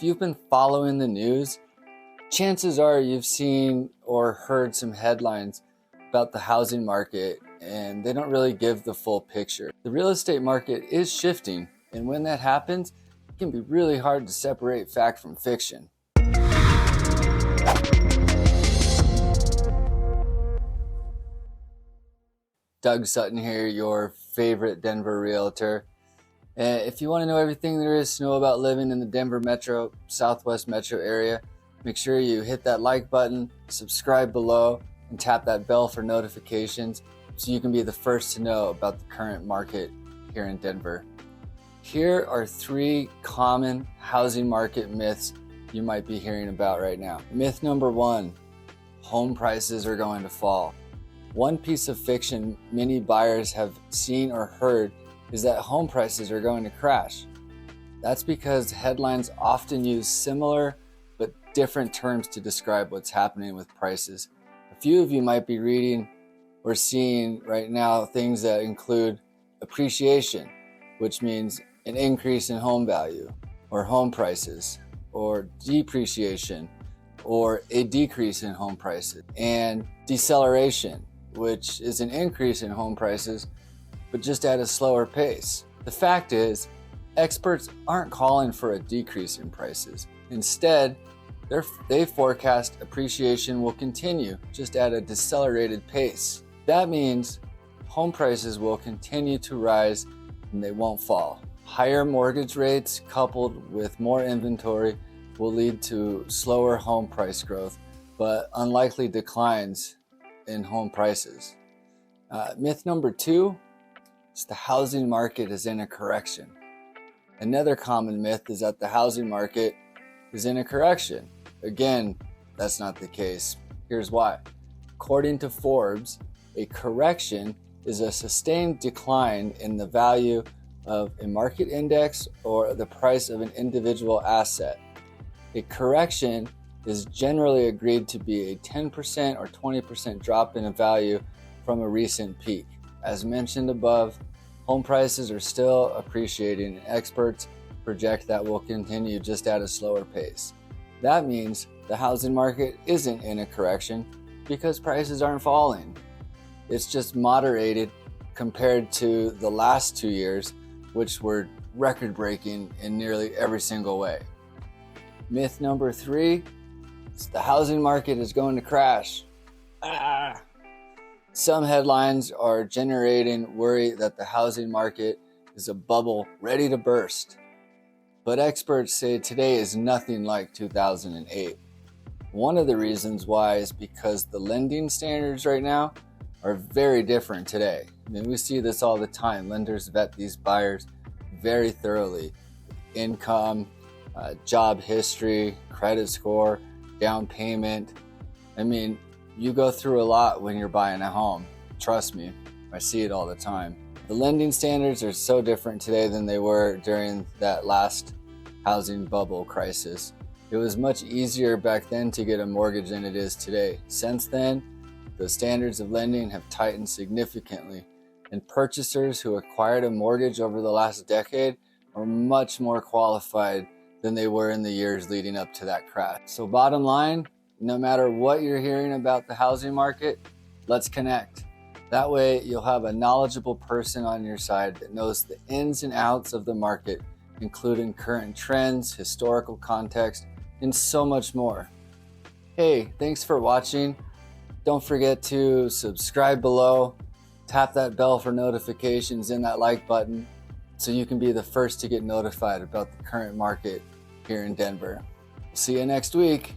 If you've been following the news, chances are you've seen or heard some headlines about the housing market, and they don't really give the full picture. The real estate market is shifting, and when that happens, it can be really hard to separate fact from fiction. Doug Sutton here, your favorite Denver realtor. If you want to know everything there is to know about living in the Denver metro, Southwest metro area, make sure you hit that like button, subscribe below, and tap that bell for notifications so you can be the first to know about the current market here in Denver. Here are 3 common housing market myths you might be hearing about right now. Myth number 1, home prices are going to fall. One piece of fiction many buyers have seen or heard is that home prices are going to crash. That's because headlines often use similar but different terms to describe what's happening with prices. A few of you might be reading or seeing right now things that include appreciation, which means an increase in home value or home prices, or depreciation or a decrease in home prices, and deceleration, which is an increase in home prices, but just at a slower pace. The fact is, experts aren't calling for a decrease in prices. Instead, they forecast appreciation will continue, just at a decelerated pace. That means home prices will continue to rise and they won't fall. Higher mortgage rates coupled with more inventory will lead to slower home price growth, but unlikely declines in home prices. Myth number 2 is the housing market is in a correction. Another common myth is that the housing market is in a correction. Again, that's not the case. Here's why. According to Forbes, a correction is a sustained decline in the value of a market index or the price of an individual asset. A correction is generally agreed to be a 10% or 20% drop in value from a recent peak. As mentioned above, home prices are still appreciating, and experts project that will continue just at a slower pace. That means the housing market isn't in a correction because prices aren't falling. It's just moderated compared to the last 2 years, which were record-breaking in nearly every single way. Myth number 3, the housing market is going to crash. Some headlines are generating worry that the housing market is a bubble ready to burst. But experts say today is nothing like 2008. One of the reasons why is because the lending standards right now are very different today. I mean, we see this all the time. Lenders vet these buyers very thoroughly. Income, job history, credit score, down payment. I mean, you go through a lot when you're buying a home. Trust me, I see it all the time. The lending standards are so different today than they were during that last housing bubble crisis. It was much easier back then to get a mortgage than it is today. Since then, the standards of lending have tightened significantly, and purchasers who acquired a mortgage over the last decade are much more qualified than they were in the years leading up to that crash. So bottom line, no matter what you're hearing about the housing market, let's connect. That way you'll have a knowledgeable person on your side that knows the ins and outs of the market, including current trends, historical context, and so much more. Hey, thanks for watching. Don't forget to subscribe below, tap that bell for notifications and that like button so you can be the first to get notified about the current market here in Denver. See you next week.